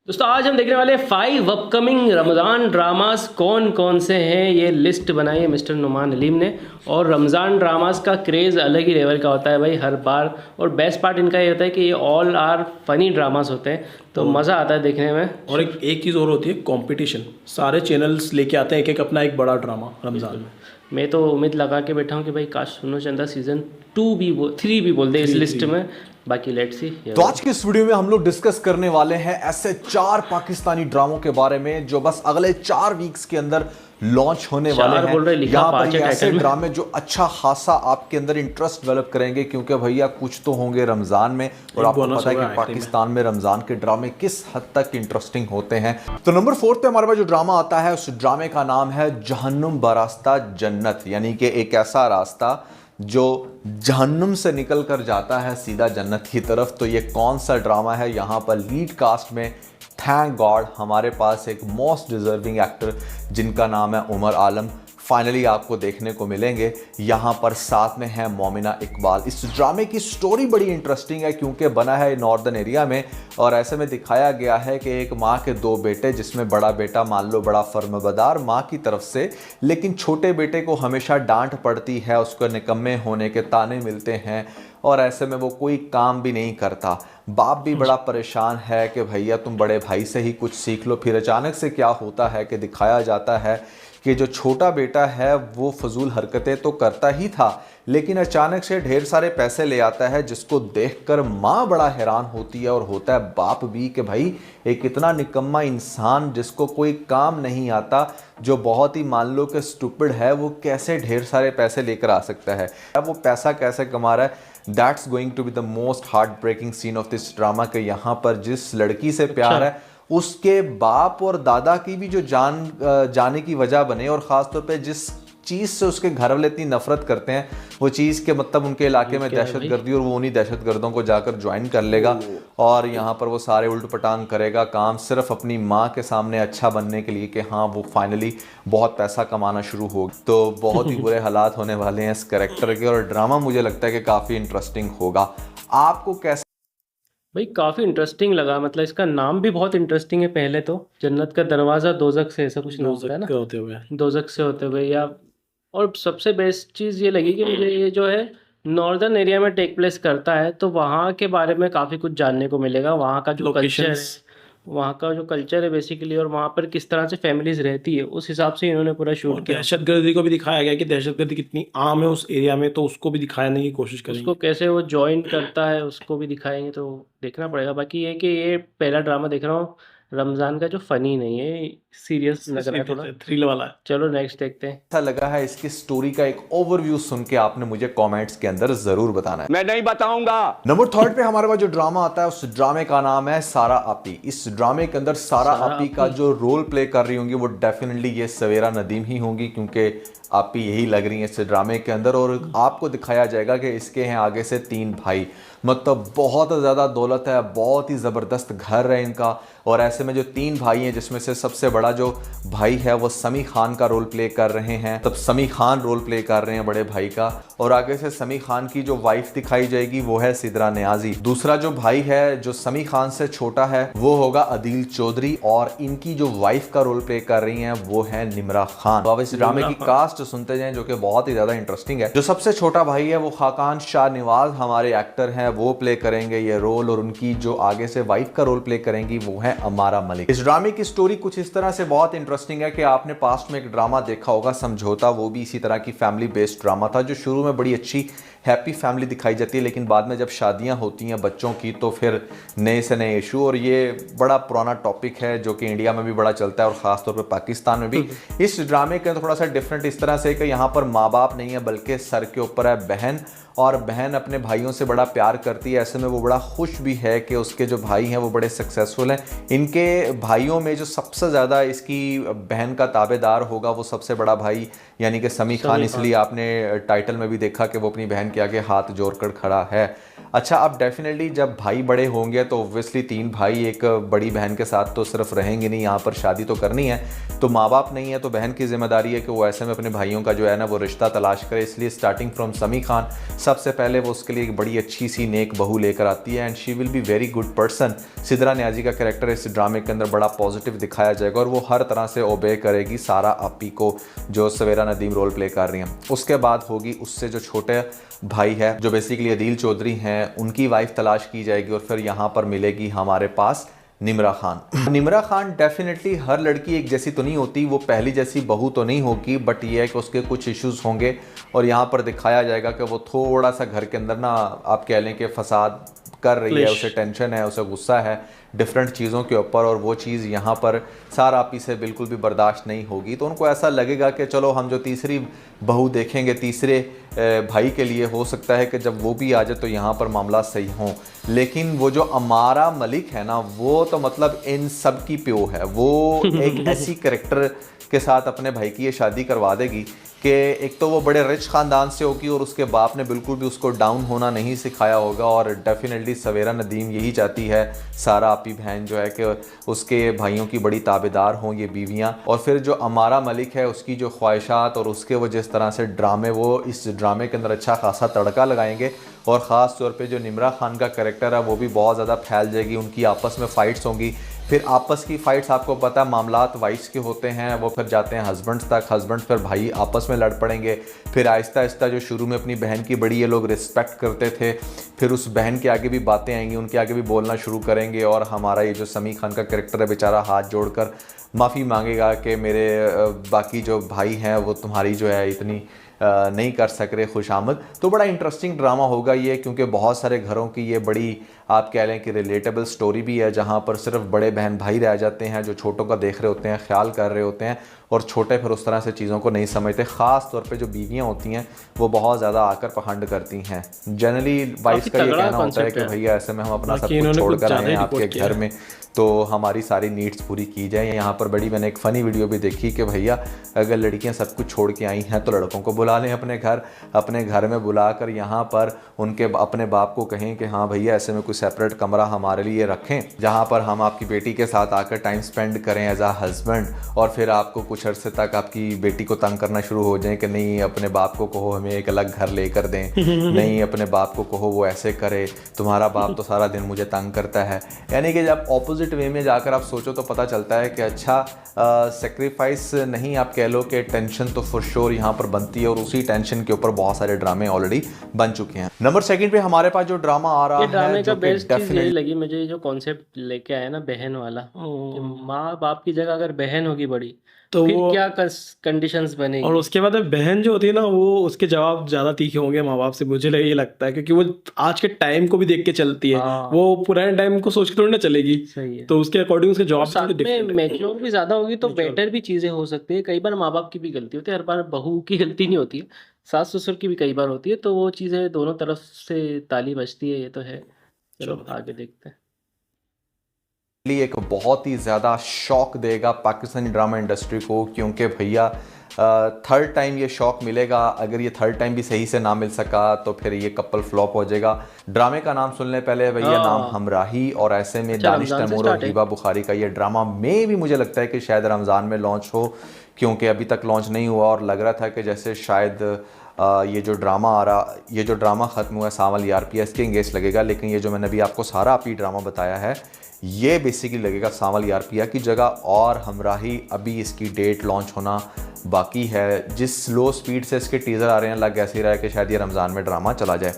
दोस्तों आज हम देखने वाले 5 अपकमिंग रमज़ान ड्रामास कौन कौन से हैं। ये लिस्ट बनाई है मिस्टर नुमान हलीम ने। और रमज़ान ड्रामास का क्रेज़ अलग ही लेवल का होता है भाई हर बार। और बेस्ट पार्ट इनका ये होता है कि ये ऑल आर फनी ड्रामास होते हैं, तो मज़ा आता है देखने में। और एक चीज़ और होती है, कंपटीशन। सारे चैनल्स लेके आते हैं एक एक अपना एक बड़ा ड्रामा रमज़ान में। मैं तो उम्मीद लगा के बैठा हूँ कि भाई काश सुनो चंदा सीज़न 2 भी 3 भी बोल दे इस लिस्ट में। बाकी लेट्स सी। तो आज की इस वीडियो में हम लोग डिस्कस करने वाले हैं ऐसे 4 पाकिस्तानी ड्रामों के बारे में जो बस अगले 4 वीक्स के अंदर लॉन्च होने वाले हैं। यहाँ पर ये ऐसे ड्रामे जो अच्छा खासा आपके अंदर इंटरेस्ट डेवलप करेंगे, क्योंकि भैया कुछ तो होंगे रमजान में और आपको पता है कि पाकिस्तान में रमजान के ड्रामे किस हद तक इंटरेस्टिंग होते हैं। तो नंबर 4 पे हमारे पास जो ड्रामा आता है उस ड्रामे का नाम है जहन्नुम बरास्ता जन्नत, यानी कि एक ऐसा रास्ता जो जहन्नुम से निकल कर जाता है सीधा जन्नत की तरफ। तो ये कौन सा ड्रामा है? यहाँ पर लीड कास्ट में थैंक गॉड हमारे पास एक मोस्ट डिजर्विंग एक्टर जिनका नाम है उमर आलम फाइनली आपको देखने को मिलेंगे। यहाँ पर साथ में है मोमिना इकबाल। इस ड्रामे की स्टोरी बड़ी इंटरेस्टिंग है क्योंकि बना है नॉर्दर्न एरिया में और ऐसे में दिखाया गया है कि एक माँ के 2 बेटे, जिसमें बड़ा बेटा मान लो बड़ा फर्मबरदार माँ की तरफ से, लेकिन छोटे बेटे को हमेशा डांट पड़ती है, उसको निकम्मे होने के ताने मिलते हैं और ऐसे में वो कोई काम भी नहीं करता। बाप भी बड़ा परेशान है कि भैया तुम बड़े भाई से ही कुछ सीख लो। फिर अचानक से क्या होता है कि दिखाया जाता है कि जो छोटा बेटा है वो फजूल हरकतें तो करता ही था, लेकिन अचानक से ढेर सारे पैसे ले आता है, जिसको देखकर माँ बड़ा हैरान होती है और होता है बाप भी कि भाई एक इतना निकम्मा इंसान जिसको कोई काम नहीं आता, जो बहुत ही मान लो कि स्टूपिड है, वो कैसे ढेर सारे पैसे लेकर आ सकता है। अब वो पैसा कैसे कमा रहा है? That's going to be the most heart breaking scene of this drama. के यहाँ पर जिस लड़की से प्यार है उसके बाप और दादा की भी जो जाने की वजह बने, और ख़ासतौर पे जिस चीज़ से उसके घर वाले इतनी नफरत करते हैं, वो चीज़ के मतलब उनके इलाके में दहशतगर्दी, और वो उन्हीं दहशतगर्दों को जाकर ज्वाइन कर लेगा और यहाँ पर वो सारे उल्ट पटांग करेगा काम सिर्फ अपनी माँ के सामने अच्छा बनने के लिए कि हाँ वो फाइनली बहुत पैसा कमाना शुरू हो। तो बहुत ही बुरे हालात होने वाले हैं इस कैरेक्टर के और ड्रामा मुझे लगता है कि काफ़ी इंटरेस्टिंग होगा। आपको कैसे भाई काफ़ी इंटरेस्टिंग लगा, मतलब इसका नाम भी बहुत इंटरेस्टिंग है। पहले तो जन्नत का दरवाज़ा दोज़ख से, ऐसा कुछ नाम होता है ना, होते हुए दोज़ख से होते हुए या। और सबसे बेस्ट चीज़ ये लगी कि मुझे ये जो है नॉर्दर्न एरिया में टेक प्लेस करता है, तो वहाँ के बारे में काफ़ी कुछ जानने को मिलेगा। वहाँ का जो कल्चर है, वहाँ का जो कल्चर है बेसिकली, और वहाँ पर किस तरह से फैमिलीज रहती है, उस हिसाब से इन्होंने पूरा शूट किया। दहशतगर्दी को भी दिखाया गया कि दहशतगर्दी कितनी आम है उस एरिया में, तो उसको भी दिखाने की कोशिश करेंगे। उसको कैसे वो ज्वाइन करता है उसको भी दिखाएंगे, तो देखना पड़ेगा। बाकी ये कि ये पहला ड्रामा देख रहा हूँ रमज़ान का जो फनी नहीं है, सीरियस लग रहा है, थोड़ा थ्रिल वाला है। चलो नेक्स्ट देखते हैं। अच्छा लगा है इसकी स्टोरी का एक ओवरव्यू सुन के आपने मुझे कमेंट्स के अंदर जरूर बताना है, मैं नहीं बताऊंगा। नंबर 3 पे हमारे पास जो ड्रामा आता है उस ड्रामे का नाम है सारा आपी। इस ड्रामे के अंदर सारा आपी का जो रोल प्ले कर रही होंगी वो डेफिनेटली ये सवेरा नदीम ही होंगी, क्योंकि आपी यही लग रही है इस ड्रामे के अंदर। और आपको दिखाया जाएगा कि इसके हैं आगे से 3 भाई, मतलब बहुत ज़्यादा दौलत है, बहुत ही ज़बरदस्त घर है इनका। और ऐसे में जो 3 भाई हैं जिसमें से सबसे बड़ा जो भाई है वो समी खान का रोल प्ले कर रहे हैं, तब समी खान रोल प्ले कर रहे हैं बड़े भाई का। और आगे से समी खान की जो वाइफ दिखाई जाएगी वो है सिद्रा नियाजी। दूसरा जो भाई है जो समी खान से छोटा है वो होगा अदील चौधरी, और इनकी जो वाइफ का रोल प्ले कर रही हैं वो है निमरा खान। तो अब इस ड्रामे की कास्ट सुनते जाएं जो कि बहुत ही ज्यादा इंटरेस्टिंग है। जो सबसे छोटा भाई है वो खाकान शाह नवाज हमारे एक्टर हैं, वो प्ले करेंगे ये रोल, और उनकी जो आगे से वाइफ का रोल प्ले करेंगी वो है अमारा मलिक। इस ड्रामे की स्टोरी कुछ इस तरह से बहुत इंटरेस्टिंग है कि आपने पास्ट में एक ड्रामा देखा होगा समझौता, वो भी इसी तरह की फैमिली बेस्ड ड्रामा था, जो शुरू में बड़ी अच्छी हैप्पी फैमिली दिखाई जाती है, लेकिन बाद में जब शादियां होती हैं बच्चों की तो फिर नए से नए इशू। और ये बड़ा पुराना टॉपिक है जो कि इंडिया में भी बड़ा चलता है और ख़ासतौर पर पाकिस्तान में भी। इस ड्रामे के थोड़ा सा डिफरेंट इस तरह से कि यहाँ पर माँ बाप नहीं है बल्कि सर के ऊपर है बहन, और बहन अपने भाइयों से बड़ा प्यार करती है। ऐसे में वो बड़ा खुश भी है कि उसके जो भाई हैं वो बड़े सक्सेसफुल हैं। इनके भाइयों में जो सबसे ज़्यादा इसकी बहन का ताबेदार होगा वो सबसे बड़ा भाई यानी कि समी खान। इसलिए आपने टाइटल में भी देखा कि वो अपनी बहन के आगे हाथ जोड़कर खड़ा है। अच्छा, अब डेफिनेटली जब भाई बड़े होंगे तो ऑब्वियसली 3 भाई एक बड़ी बहन के साथ तो सिर्फ रहेंगे नहीं, यहाँ पर शादी तो करनी है। तो माँ बाप नहीं है तो बहन की जिम्मेदारी है कि वो ऐसे में अपने भाइयों का जो है ना वो रिश्ता तलाश करे। इसलिए स्टार्टिंग फ्रॉम समी खान सबसे पहले वो उसके लिए एक बड़ी अच्छी सी नेक बहू लेकर आती है and she will be very good person. Sidra Niazi का कैरेक्टर इस ड्रामे के अंदर बड़ा पॉजिटिव दिखाया जाएगा और वो हर तरह से ओबे करेगी सारा आपी को, जो सवेरा नदीम रोल प्ले कर रही हैं। उसके बाद होगी उससे जो छोटे भाई है, जो बेसिकली अदील चौधरी हैं, उनकी वाइफ तलाश की जाएगी और फिर यहाँ पर मिलेगी हमारे पास निम्रा खान। निम्रा खान डेफिनेटली हर लड़की एक जैसी तो नहीं होती, वो पहली जैसी बहू तो नहीं होगी, बट ये है कि उसके कुछ इश्यूज होंगे और यहाँ पर दिखाया जाएगा कि वो थोड़ा सा घर के अंदर ना आप कह लें कि फसाद कर रही है, उसे टेंशन है, उसे गुस्सा है डिफरेंट चीज़ों के ऊपर और वो चीज़ यहाँ पर सारा आपी से बिल्कुल भी बर्दाश्त नहीं होगी। तो उनको ऐसा लगेगा कि चलो हम जो तीसरी बहू देखेंगे तीसरे भाई के लिए, हो सकता है कि जब वो भी आ जाए तो यहाँ पर मामला सही हों। लेकिन वो जो अमारा मलिक है ना, वो तो मतलब इन सब की प्यो है। वो एक ऐसी कैरेक्टर के साथ अपने भाई की ये शादी करवा देगी कि एक तो वो बड़े रिच ख़ानदान से होगी और उसके बाप ने बिल्कुल भी उसको डाउन होना नहीं सिखाया होगा। और डेफिनेटली सवेरा नदीम यही चाहती है, सारा आपी बहन जो है, कि उसके भाइयों की बड़ी ताबेदार हों ये बीवियां। और फिर जो अमारा मलिक है, उसकी जो ख्वाहिशात और उसके वो जिस तरह से ड्रामे, वो इस ड्रामे के अंदर अच्छा खासा तड़का लगाएंगे। और ख़ास तौर पे जो निम्रा खान का कैरेक्टर है वो भी बहुत ज़्यादा फैल जाएगी, उनकी आपस में फ़ाइट्स होंगी। फिर आपस की फ़ाइट्स आपको पता है मामलात वाइफ्स के होते हैं, वो फिर जाते हैं हस्बैंड्स तक, हस्बैंड्स फिर भाई आपस में लड़ पड़ेंगे। फिर आहिस्ता आहिस्ता जो शुरू में अपनी बहन की बड़ी ये लोग रिस्पेक्ट करते थे, फिर उस बहन के आगे भी बातें आएंगी, उनके आगे भी बोलना शुरू करेंगे। और हमारा ये जो समी खान का कैरेक्टर है बेचारा हाथ जोड़कर माफ़ी मांगेगा कि मेरे बाकी जो भाई हैं वो तुम्हारी जो है इतनी नहीं कर सक रहे खुशामद। तो बड़ा इंटरेस्टिंग ड्रामा होगा ये, क्योंकि बहुत सारे घरों की ये बड़ी आप कह लें कि रिलेटेबल स्टोरी भी है, जहाँ पर सिर्फ बड़े बहन भाई रह जाते हैं जो छोटों का देख रहे होते हैं, ख्याल कर रहे होते हैं, और छोटे फिर उस तरह से चीज़ों को नहीं समझते। ख़ास तौर पे जो बीवियाँ होती हैं वो बहुत ज़्यादा आकर पखंड करती हैं। जनरली वाइफ का ये कहना होता है कि भैया ऐसे में हम अपना सब कुछ छोड़ कर आए हैं आपके घर में, तो हमारी सारी नीड्स पूरी की जाए। यहाँ पर बड़ी मैंने एक फ़नी वीडियो भी देखी कि भैया अगर लड़कियाँ सब कुछ छोड़ के आई हैं तो लड़कों को बुला लें अपने घर में बुलाकर यहाँ पर उनके अपने बाप को कहें कि हाँ भैया ऐसे में कोई सेपरेट कमरा हमारे लिए रखें, जहाँ पर हम आपकी बेटी के साथ आकर टाइम स्पेंड करें एज आ हस्बैंड। और फिर आपको कुछ अरसे तक आपकी बेटी को तंग करना शुरू हो जाए कि नहीं अपने बाप को कहो हमें एक अलग घर लेकर दें, नहीं अपने बाप को कहो वो ऐसे करे, तुम्हारा बाप तो सारा दिन मुझे तंग करता है। यानी कि जब ऑपोजिट वे में जाकर आप सोचो तो पता चलता है कि अच्छा सेक्रीफाइस नहीं, आप कह लो कि टेंशन तो फॉर श्योर यहाँ पर बनती है और उसी टेंशन के ऊपर बहुत सारे ड्रामे ऑलरेडी बन चुके हैं। नंबर सेकंड पे हमारे पास जो ड्रामा आ रहा है, ड्रामे का बेस्ट चीज यही लगी मुझे, जो कॉन्सेप्ट लेके आया ना बहन वाला, कि माँ बाप की जगह अगर बहन होगी बड़ी तो फिर क्या कंडीशंस बनेगी। और उसके बाद बहन जो होती है ना, वो उसके जवाब ज्यादा तीखे होंगे माँ बाप से, मुझे ये लगता है, क्योंकि वो आज के टाइम को भी देख के चलती है। वो पुराने टाइम को सोच के थोड़ी ना चलेगी। सही है। तो उसके अकॉर्डिंग उसके जवाब मैच्योर भी ज्यादा होगी तो बेटर भी चीजें हो सकती है। कई बार माँ बाप की भी गलती होती है, हर बार बहू की गलती नहीं होती है, सास ससुर की भी कई बार होती है। तो वो चीजें दोनों तरफ से ताली बजती है, ये तो है। चलो आगे देखते हैं। एक बहुत ही ज़्यादा शॉक देगा पाकिस्तानी ड्रामा इंडस्ट्री को, क्योंकि भैया थर्ड टाइम ये शॉक मिलेगा। अगर ये थर्ड टाइम भी सही से ना मिल सका तो फिर ये कपल फ्लॉप हो जाएगा। ड्रामे का नाम सुनने पहले भैया नाम हमराही, और ऐसे में दानिश तैमूर और हिबा बुखारी का ये ड्रामा में भी मुझे लगता है कि शायद रमज़ान में लॉन्च हो, क्योंकि अभी तक लॉन्च नहीं हुआ और लग रहा था कि जैसे शायद ये जो ड्रामा ख़त्म हुआ है सावल ERPS के इंगेज लगेगा। लेकिन ये जो मैंने अभी आपको सारा आपी ड्रामा बताया है ये बेसिकली लगेगा सावल ERPS की जगह, और हमराही अभी इसकी डेट लॉन्च होना बाकी है। जिस स्लो स्पीड से इसके टीज़र आ रहे हैं लग ऐसे ही रहा है कि शायद ये रमज़ान में ड्रामा चला जाए।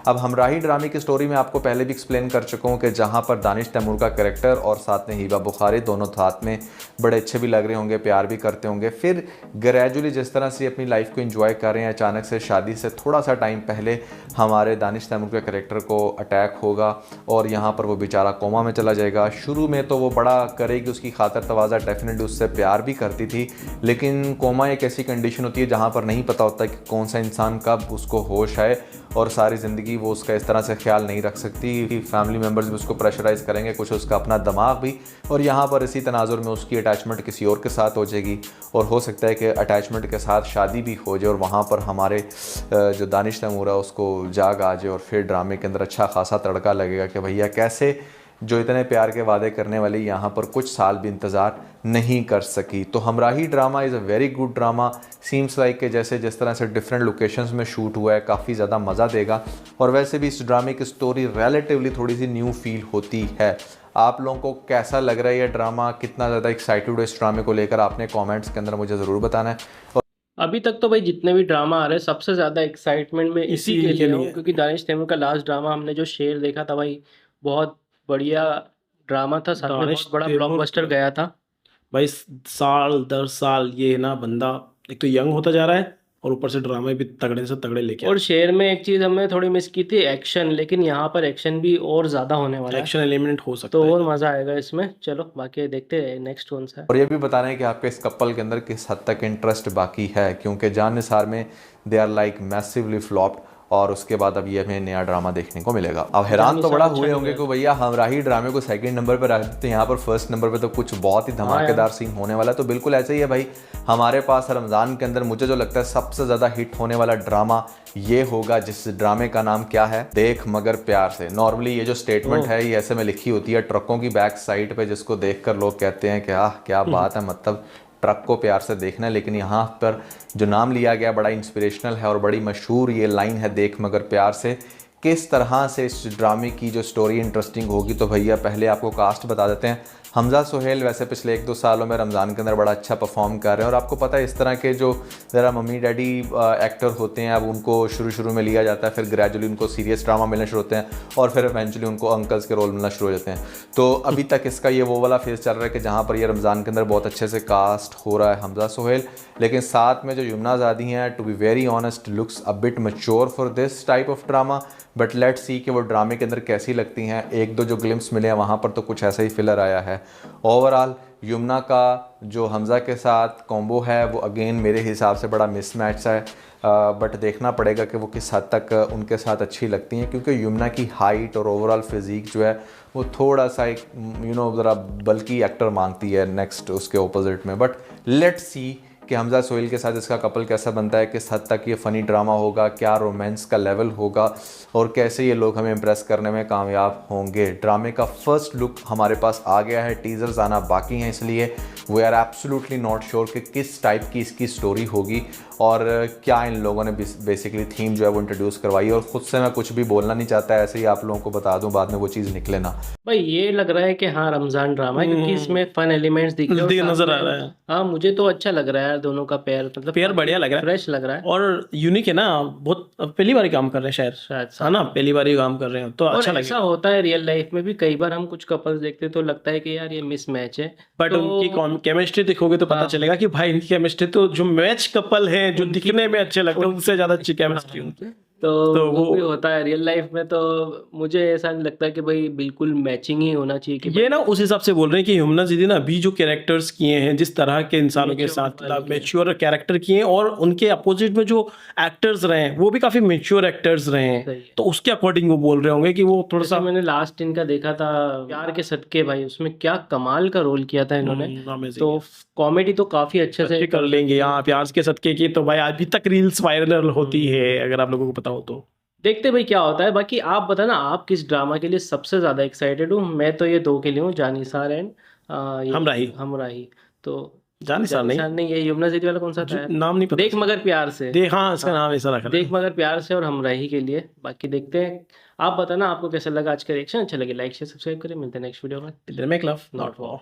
अब हमराही ड्रामे की स्टोरी में आपको पहले भी एक्सप्लेन कर चुका हूँ कि जहाँ पर दानिश तैमूर का कैरेक्टर और साथ में हिबा बुखारी दोनों साथ में बड़े अच्छे भी लग रहे होंगे, प्यार भी करते होंगे। फिर ग्रेजुअली जिस तरह से अपनी लाइफ को एंजॉय कर रहे हैं, अचानक से शादी से थोड़ा सा टाइम पहले हमारे दानिश तैमूर के कैरेक्टर को अटैक होगा और यहाँ पर वो बेचारा कोमा में चला जाएगा। शुरू में तो वो बड़ा करेगी उसकी खातर तवाज़ा, डेफिनेटली उससे प्यार भी करती थी, लेकिन कोमा एक ऐसी कंडीशन होती है जहाँ पर नहीं पता होता कि कौन सा इंसान कब उसको होश आए, और सारी ज़िंदगी वो उसका इस तरह से ख्याल नहीं रख सकती। फैमिली मेम्बर्स भी उसको प्रेशराइज़ करेंगे, कुछ उसका अपना दिमाग भी, और यहाँ पर इसी तनाजुर में उसकी अटैचमेंट किसी और के साथ हो जाएगी और हो सकता है कि अटैचमेंट के साथ शादी भी हो जाए और वहाँ पर हमारे जो दानिश तैमूर है उसको जाग आ जाए और फिर ड्रामे के अंदर अच्छा खासा तड़का लगेगा कि भैया कैसे जो इतने प्यार के वादे करने वाली यहाँ पर कुछ साल भी इंतज़ार नहीं कर सकी। तो Humrahi drama is a very good drama, seems like कि जैसे जिस तरह से डिफरेंट लोकेशंस में शूट हुआ है काफ़ी ज़्यादा मज़ा देगा। और वैसे भी इस ड्रामे की स्टोरी रिलेटिवली थोड़ी सी न्यू फील होती है। आप लोगों को कैसा लग रहा है ये ड्रामा, कितना ज़्यादा एक्साइटेड हो इस ड्रामे को लेकर, आपने कमेंट्स के अंदर मुझे ज़रूर बताना है। अभी तक तो भाई जितने भी ड्रामा आ रहे हैं सबसे ज़्यादा एक्साइटमेंट में इसी के लिए हूँ, क्योंकि दानिश तैमूर का लास्ट ड्रामा हमने जो शेर देखा था भाई, बहुत बढ़िया ड्रामा था, साथ में बहुत बड़ा ब्लॉकबस्टर गया था भाई। साल दर साल ये ना बंदा एक तो यंग होता जा रहा है और ऊपर से ड्रामे भी तगड़े से तगड़े लेके और शेर में एक चीज़ हमने थोड़ी मिस की थी, एक्शन, लेकिन यहाँ पर एक्शन भी और ज़्यादा होने वाला है, एक्शन एलिमेंट हो सकता तो है, और मज़ा आएगा इसमें। चलो बाकी देखते हैं नेक्स्ट कौन सा है। और ये भी बताना है कि आपके इस कपल के अंदर किस हद तक इंटरेस्ट बाकी है, क्योंकि जान निसार में they are like massively flopped और उसके बाद अब ये हमें नया ड्रामा देखने को मिलेगा। अब हैरान तो बड़ा हुए होंगे कि भैया हमराही ड्रामे को सेकंड नंबर पर रख देते हैं, यहाँ पर फर्स्ट नंबर पे तो कुछ बहुत ही धमाकेदार सीन होने वाला है। तो बिल्कुल ऐसे ही है भाई, हमारे पास रमज़ान के अंदर मुझे जो लगता है सबसे ज़्यादा हिट होने वाला ड्रामा ये होगा, जिस ड्रामे का नाम क्या है, देख मगर प्यार से। नॉर्मली ये जो स्टेटमेंट है ये ऐसे में लिखी होती है ट्रकों की बैक साइड पे, जिसको देखकर लोग कहते हैं कि क्या बात है, मतलब ट्रक को प्यार से देखना है। लेकिन यहाँ पर जो नाम लिया गया बड़ा इंस्पिरेशनल है और बड़ी मशहूर ये लाइन है, देख मगर प्यार से। किस तरह से इस ड्रामे की जो स्टोरी इंटरेस्टिंग होगी, तो भैया पहले आपको कास्ट बता देते हैं। हमजा सोहेल वैसे पिछले 1-2 सालों में रमज़ान के अंदर बड़ा अच्छा परफॉर्म कर रहे हैं, और आपको पता है इस तरह के जो ज़रा मम्मी डैडी एक्टर होते हैं, अब उनको शुरू में लिया जाता है, फिर ग्रेजुअली उनको सीरियस ड्रामा मिलने शुरू होते हैं और फिर इवेंचुअली उनको अंकल्स के रोल मिलना शुरू हो जाते हैं। तो अभी तक इसका ये वो वाला फेज़ चल रहा है कि जहाँ पर ये रमज़ान के अंदर बहुत अच्छे से कास्ट हो रहा है हमजा सोहेल, लेकिन साथ में जो यमुना ज़ादी हैं, to be very honest, looks a bit mature for this type of drama, but let's see कि वो ड्रामे के अंदर कैसी लगती हैं। 1-2 जो ग्लिम्स मिले हैं वहाँ पर तो कुछ ऐसा ही फिलर आया है। ओवरऑल यमुना का जो हमज़ा के साथ कॉम्बो है वो अगेन मेरे हिसाब से बड़ा मिसमैच है, बट देखना पड़ेगा कि वो किस हद तक उनके साथ अच्छी लगती हैं, क्योंकि यमुना की हाइट और ओवरऑल फिज़ीक जो है वो थोड़ा सा एक ज़रा बल्कि एक्टर मांगती है नेक्स्ट उसके ऑपोजिट में। बट लेट्स सी कि हमजा सोहेल के साथ इसका कपल कैसा बनता है, किस हद तक ये फ़नी ड्रामा होगा, क्या रोमांस का लेवल होगा और कैसे ये लोग हमें इम्प्रेस करने में कामयाब होंगे। ड्रामे का फर्स्ट लुक हमारे पास आ गया है, टीज़र्स आना बाकी हैं, इसलिए we are absolutely not sure कि किस टाइप की इसकी स्टोरी होगी और क्या इन लोगों ने बेसिकली थीम जो है वो इंट्रोड्यूस करवाई। और ख़ुद से मैं कुछ भी बोलना नहीं चाहता, ऐसे ही आप लोगों को बता दूं, बाद में वो चीज़ निकले ना। भाई ये लग रहा है कि हाँ रमज़ान ड्रामा है, क्योंकि इसमें फन एलिमेंट्स दिख रहे हैं, नजर आ रहा है। हाँ मुझे तो अच्छा लग रहा है यार, दोनों का पेयर मतलब पेयर बढ़िया लग रहा है, फ्रेश लग रहा है और यूनिक है ना, बहुत पहली बार काम कर रहे हैं शायद है ना, पहली बार काम कर रहे हैं तो अच्छा लगेगा। ऐसा होता है रियल लाइफ में भी, कई बार हम कुछ कपल्स देखते तो लगता है कि यार ये मिस मैच है, बट उनकी केमिस्ट्री देखोगे तो पता चलेगा कि भाई इनकी केमिस्ट्री तो जो मैच कपल है जो दिखने में अच्छे लगते हैं उनसे ज्यादा अच्छी केमिस्ट्री उनकी, तो वो भी होता है रियल लाइफ में। तो मुझे ऐसा नहीं लगता कि भाई बिल्कुल मैचिंग ही होना चाहिए कि ये ना उस हिसाब से बोल रहे हैं कि यमुना दीदी ना अभी जो कैरेक्टर्स किए हैं, जिस तरह के इंसानों के साथ मैच्योर कैरेक्टर किए हैं और उनके अपोजिट में जो एक्टर्स रहे हैं वो भी काफी मैच्योर एक्टर्स रहे हैं, तो उसके अकॉर्डिंग वो बोल रहे होंगे कि वो थोड़ा सा। मैंने लास्ट इनका देखा था प्यार के सदके, भाई उसमें क्या कमाल का रोल किया था इन्होंने, तो कॉमेडी तो काफी अच्छे से कर लेंगे। यहाँ प्यार के सदके की तो भाई अभी तक रील्स वायरल होती है, अगर आप लोगों को पता हो तो। देखते भाई क्या होता है। बाकी आप बताना आप किस ड्रामा के लिए सबसे ज्यादा एक्साइटेड हो। मैं तो ये 2 के लिए हूँ, जानिसार एंड हमराही। तो जानिसार नहीं, ये यमुना दीदी वाला कौन सा था नाम नहीं पता, देख मगर प्यार से, हाँ इसका नाम ऐसा रखा, देख मगर प्यार से और हमराही के लिए। बाकी देखते हैं, आप बताना आपको कैसा लगा आज का रिएक्शन। अच्छा लगे लाइक शेयर सब्सक्राइब करें, मिलते हैं नेक्स्ट वीडियो में। Make love not war.